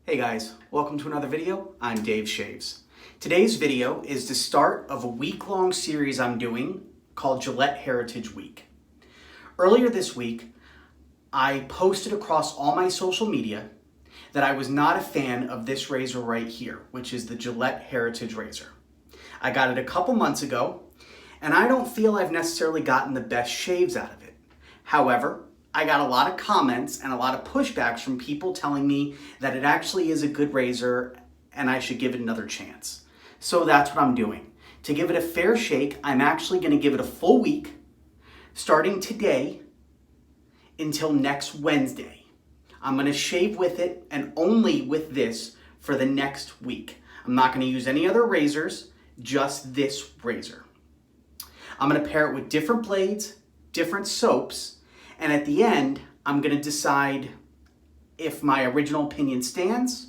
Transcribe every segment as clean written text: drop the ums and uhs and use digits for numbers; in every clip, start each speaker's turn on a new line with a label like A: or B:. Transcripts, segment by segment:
A: Hey guys, welcome to another video. I'm Dave Shaves. Today's video is the start of a week-long series I'm doing called Gillette Heritage Week. Earlier this week, I posted across all my social media that I was not a fan of this razor right here, which is the Gillette Heritage razor. I got it a couple months ago, and I don't feel I've necessarily gotten the best shaves out of it. However, I got a lot of comments and a lot of pushbacks from people telling me that it actually is a good razor and I should give it another chance. So that's what I'm doing. To give it a fair shake, I'm actually going to give it a full week, starting today until next Wednesday. I'm going to shave with it and only with this for the next week. I'm not going to use any other razors, just this razor. I'm going to pair it with different blades, different soaps, and at the end, I'm going to decide if my original opinion stands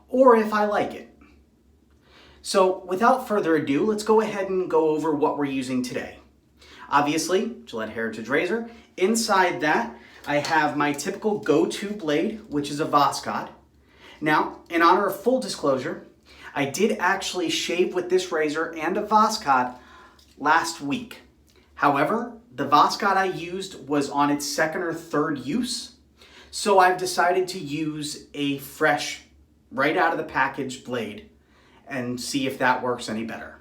A: or if I like it. So without further ado, let's go ahead and go over what we're using today. Obviously, Gillette Heritage razor. Inside that, I have my typical go-to blade, which is a Voskhod. Now, in honor of full disclosure, I did actually shave with this razor and a Voskhod last week. However, the Voskhod I used was on its second or third use, so I've decided to use a fresh, right out of the package blade and see if that works any better.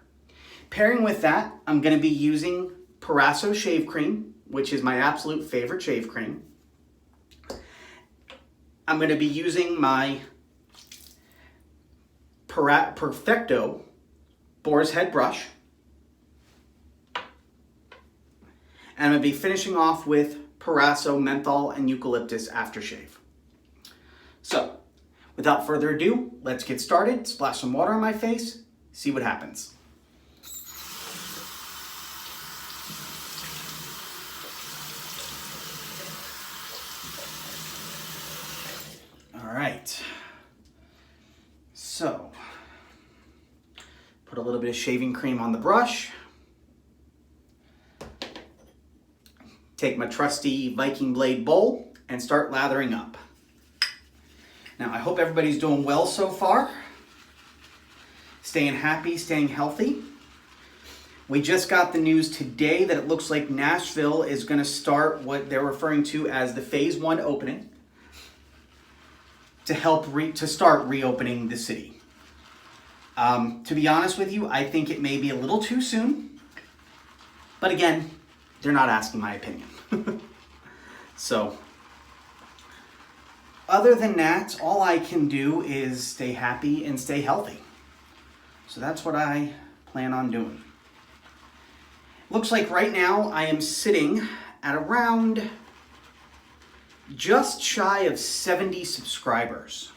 A: Pairing with that, I'm going to be using Proraso shave cream, which is my absolute favorite shave cream. I'm going to be using my Perfecto Boar's head brush. And I'm going to be finishing off with Proraso, Menthol, and Eucalyptus Aftershave. So, without further ado, let's get started. Splash some water on my face, see what happens. All right. So, put a little bit of shaving cream on the brush. Take my trusty Viking blade bowl and start lathering up. Now, I hope everybody's doing well so far. Staying happy, staying healthy. We just got the news today that it looks like Nashville is going to start what they're referring to as the Phase 1 opening to help start reopening the city. To be honest with you, I think it may be a little too soon. But again, they're not asking my opinion. So, other than that, all I can do is stay happy and stay healthy. So that's what I plan on doing. Looks like right now I am sitting at around just shy of 70 subscribers.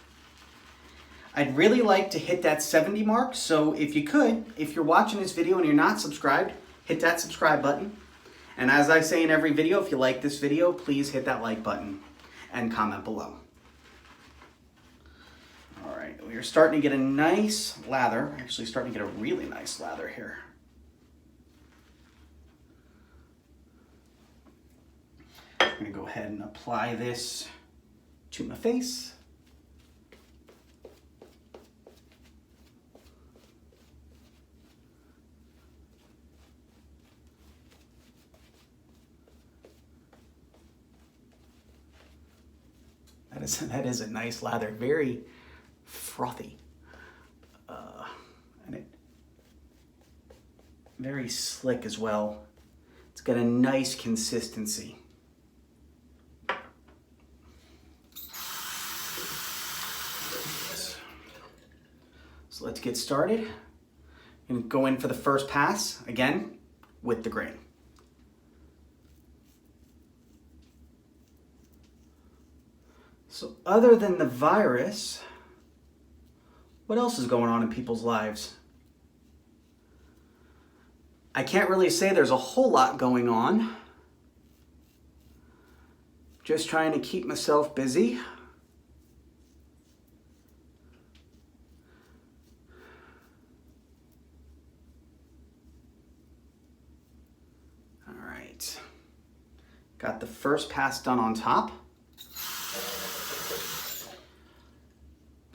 A: I'd really like to hit that 70 mark, so if you're watching this video and you're not subscribed, hit that subscribe button. And as I say in every video, if you like this video, please hit that like button and comment below. All right, we are starting to get a nice lather. Actually starting to get a really nice lather here. I'm gonna go ahead and apply this to my face. That is a nice lather, very frothy, and very slick as well. It's got a nice consistency. So let's get started. I'm going to go in for the first pass, again, with the grain. So other than the virus, what else is going on in people's lives? I can't really say there's a whole lot going on. Just trying to keep myself busy. All right. Got the first pass done on top.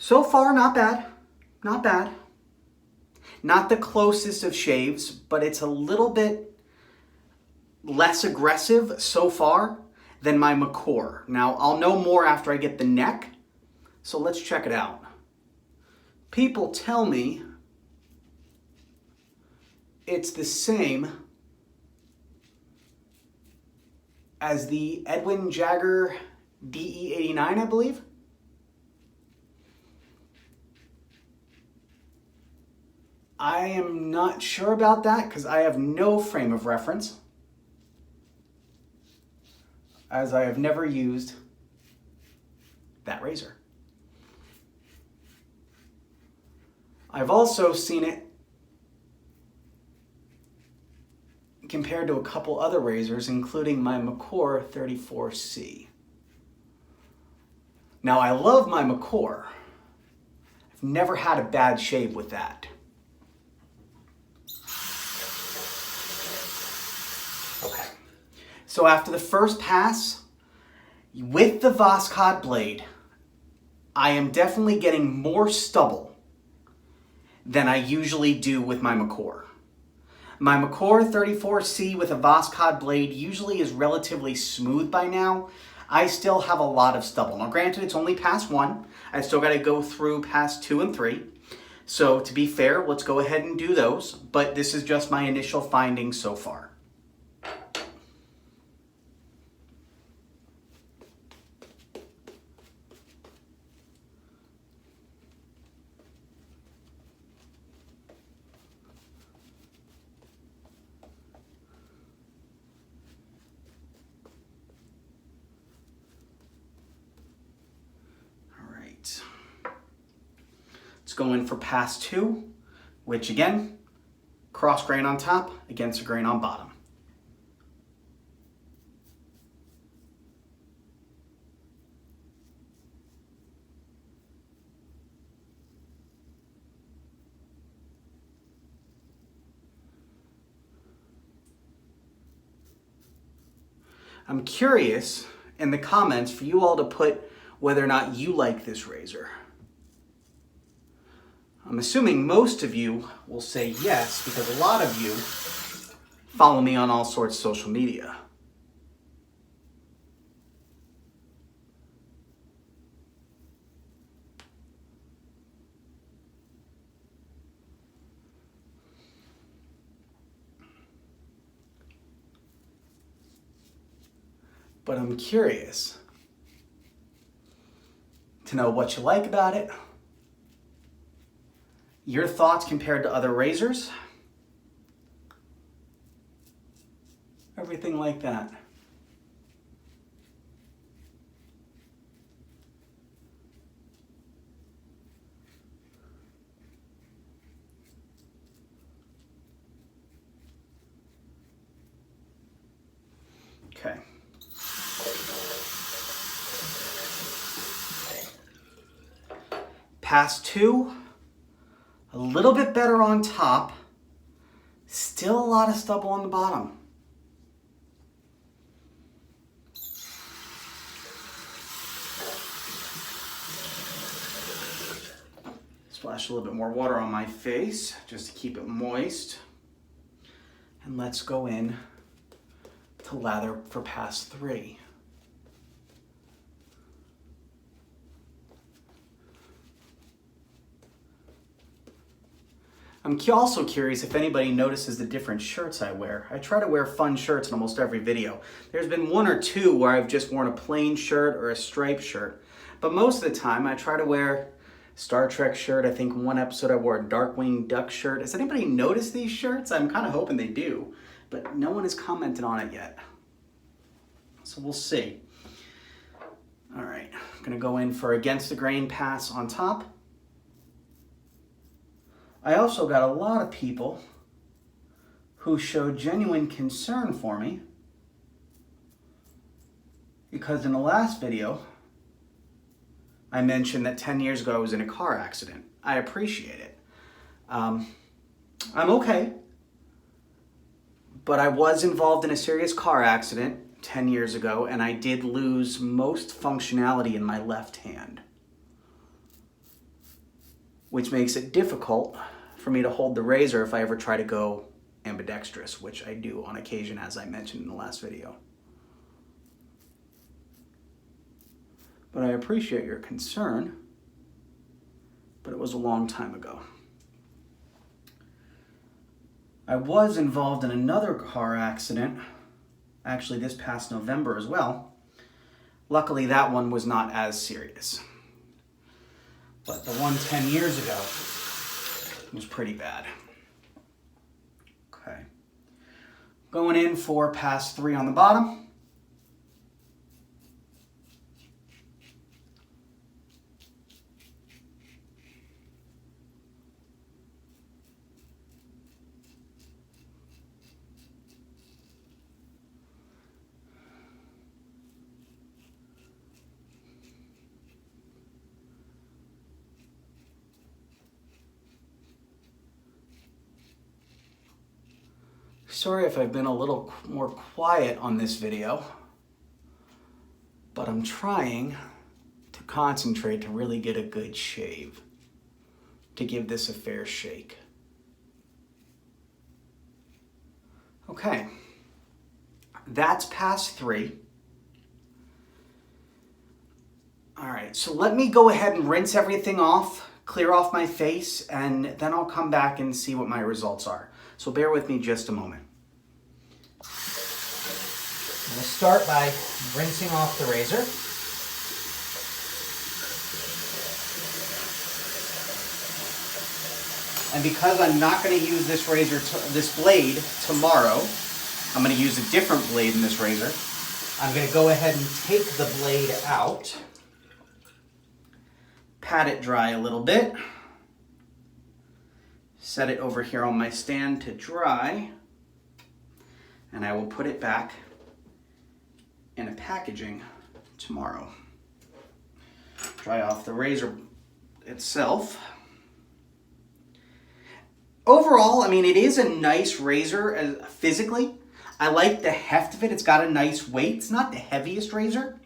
A: So far, not bad. Not bad. Not the closest of shaves, but it's a little bit less aggressive so far than my McCore. Now, I'll know more after I get the neck, so let's check it out. People tell me it's the same as the Edwin Jagger DE89, I believe. I am not sure about that because I have no frame of reference, as I have never used that razor. I've also seen it compared to a couple other razors, including my McCore 34C. Now, I love my McCore. I've never had a bad shave with that. Okay, so after the first pass, with the Voskhod blade, I am definitely getting more stubble than I usually do with my McCore. My McCore 34C with a Voskhod blade usually is relatively smooth by now. I still have a lot of stubble. Now granted, it's only pass 1. I still got to go through pass 2 and 3. So to be fair, let's go ahead and do those. But this is just my initial findings so far. Let's go in for pass 2, which again, cross grain on top against a grain on bottom. I'm curious in the comments for you all to put whether or not you like this razor. I'm assuming most of you will say yes, because a lot of you follow me on all sorts of social media. But I'm curious to know what you like about it, your thoughts compared to other razors, everything like that. Okay. Pass 2. A little bit better on top, still a lot of stubble on the bottom. Splash a little bit more water on my face just to keep it moist. And let's go in to lather for pass 3. I'm also curious if anybody notices the different shirts I wear. I try to wear fun shirts in almost every video. There's been 1 or 2 where I've just worn a plain shirt or a striped shirt. But most of the time I try to wear a Star Trek shirt. I think one episode I wore a Darkwing Duck shirt. Has anybody noticed these shirts? I'm kind of hoping they do, but no one has commented on it yet. So we'll see. All right, I'm gonna go in for against the grain pass on top. I also got a lot of people who showed genuine concern for me because in the last video, I mentioned that 10 years ago I was in a car accident. I appreciate it. I'm okay, but I was involved in a serious car accident 10 years ago and I did lose most functionality in my left hand. which makes it difficult for me to hold the razor if I ever try to go ambidextrous, which I do on occasion, as I mentioned in the last video. But I appreciate your concern, but it was a long time ago. I was involved in another car accident, actually this past November as well. Luckily, that one was not as serious. But the one 10 years ago was pretty bad. Okay. Going in for pass 3 on the bottom. Sorry if I've been a little more quiet on this video, but I'm trying to concentrate to really get a good shave, to give this a fair shake. Okay, that's pass 3. All right, so let me go ahead and rinse everything off, clear off my face, and then I'll come back and see what my results are. So bear with me just a moment. I'm going to start by rinsing off the razor. And because I'm not going to use this razor, this blade tomorrow, I'm going to use a different blade in this razor. I'm going to go ahead and take the blade out, pat it dry a little bit, set it over here on my stand to dry, and I will put it back in a packaging tomorrow. Dry off the razor itself. Overall, I mean, it is a nice razor physically. I like the heft of it. It's got a nice weight. It's not the heaviest razor,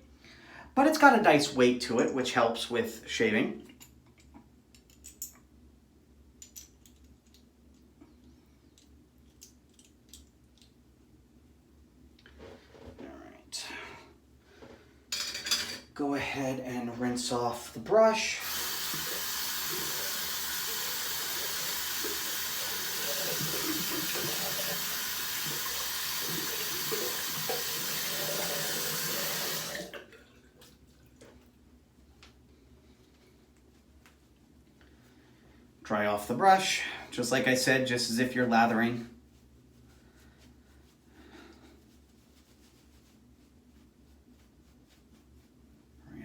A: but it's got a nice weight to it, which helps with shaving. Go ahead and rinse off the brush. Dry off the brush, just like I said, just as if you're lathering.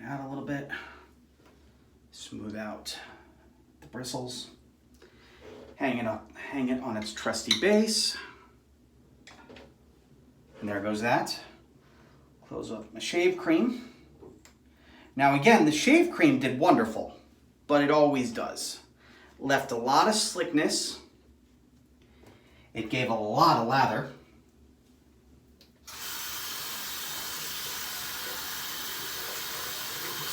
A: Out a little bit, smooth out the bristles, hang it on its trusty base, and there goes that. Close up my shave cream. Now again, the shave cream did wonderful, but it always does. Left a lot of slickness. It gave a lot of lather.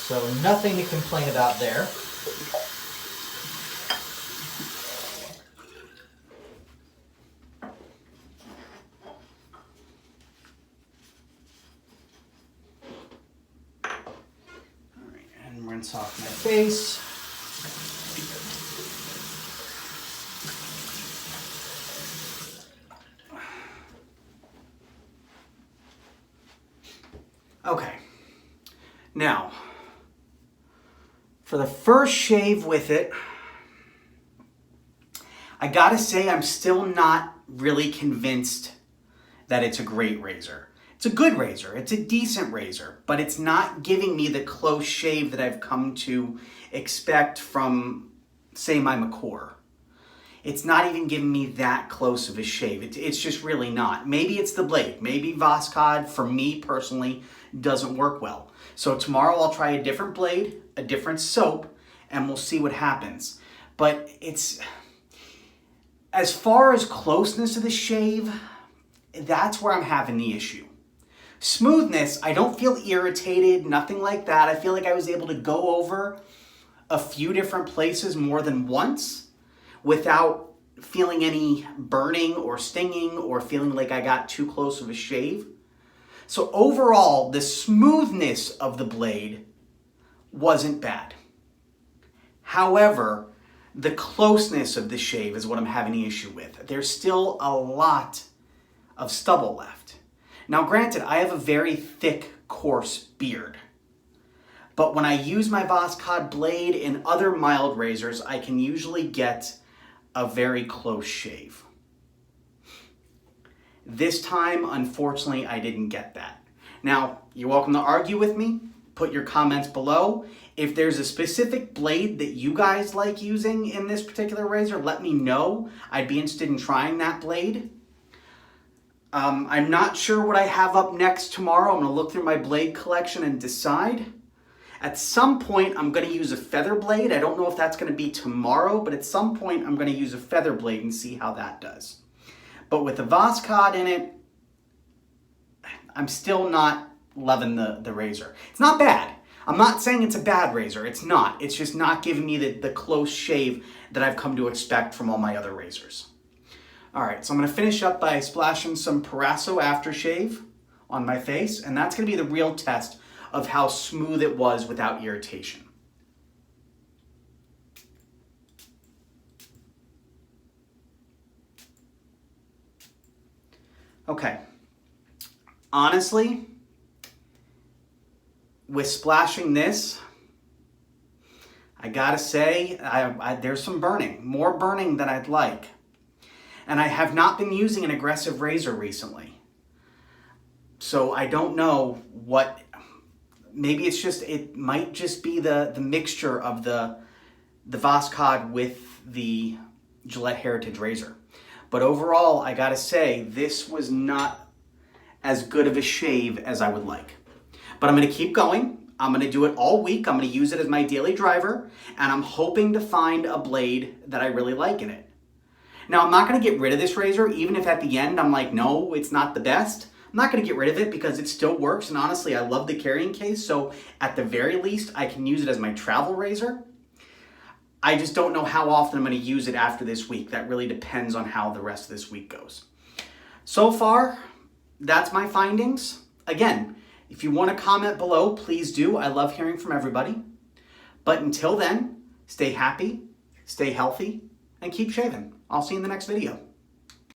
A: So nothing to complain about there. All right, and rinse off my face. Okay, now, for the first shave with it, I gotta say I'm still not really convinced that it's a great razor. It's a good razor, it's a decent razor, but it's not giving me the close shave that I've come to expect from, say, my McCore. It's not even giving me that close of a shave. It's just really not. Maybe it's the blade. Maybe Voskhod, for me personally, doesn't work well. So tomorrow I'll try a different blade, a different soap, and we'll see what happens. But it's, as far as closeness of the shave, that's where I'm having the issue. Smoothness, I don't feel irritated, nothing like that. I feel like I was able to go over a few different places more than once without feeling any burning or stinging or feeling like I got too close of a shave. So overall, the smoothness of the blade wasn't bad. However, the closeness of the shave is what I'm having the issue with. There's still a lot of stubble left. Now granted, I have a very thick, coarse beard. But when I use my Voskhod blade in other mild razors, I can usually get a very close shave. This time, unfortunately, I didn't get that. Now, you're welcome to argue with me. Put your comments below. If there's a specific blade that you guys like using in this particular razor, let me know. I'd be interested in trying that blade. I'm not sure what I have up next tomorrow. I'm going to look through my blade collection and decide. At some point, I'm going to use a feather blade. I don't know if that's going to be tomorrow, but at some point, I'm going to use a feather blade and see how that does. But with the Voskhod in it, I'm still not loving the razor. It's not bad. I'm not saying it's a bad razor. It's not. It's just not giving me the close shave that I've come to expect from all my other razors. All right, so I'm going to finish up by splashing some Proraso Aftershave on my face, and that's going to be the real test of how smooth it was without irritation. Okay, honestly, with splashing this, I gotta say, there's some burning, more burning than I'd like. And I have not been using an aggressive razor recently. So I don't know what, maybe it might just be the mixture of the Voskhod with the Gillette Heritage razor. But overall, I gotta say, this was not as good of a shave as I would like. But I'm gonna keep going. I'm gonna do it all week. I'm gonna use it as my daily driver, and I'm hoping to find a blade that I really like in it. Now, I'm not gonna get rid of this razor, even if at the end I'm like, no, it's not the best. I'm not gonna get rid of it because it still works, and honestly, I love the carrying case, so at the very least, I can use it as my travel razor. I just don't know how often I'm gonna use it after this week. That really depends on how the rest of this week goes. So far, that's my findings. Again, if you want to comment below, please do. I love hearing from everybody. But until then, stay happy, stay healthy, and keep shaving. I'll see you in the next video.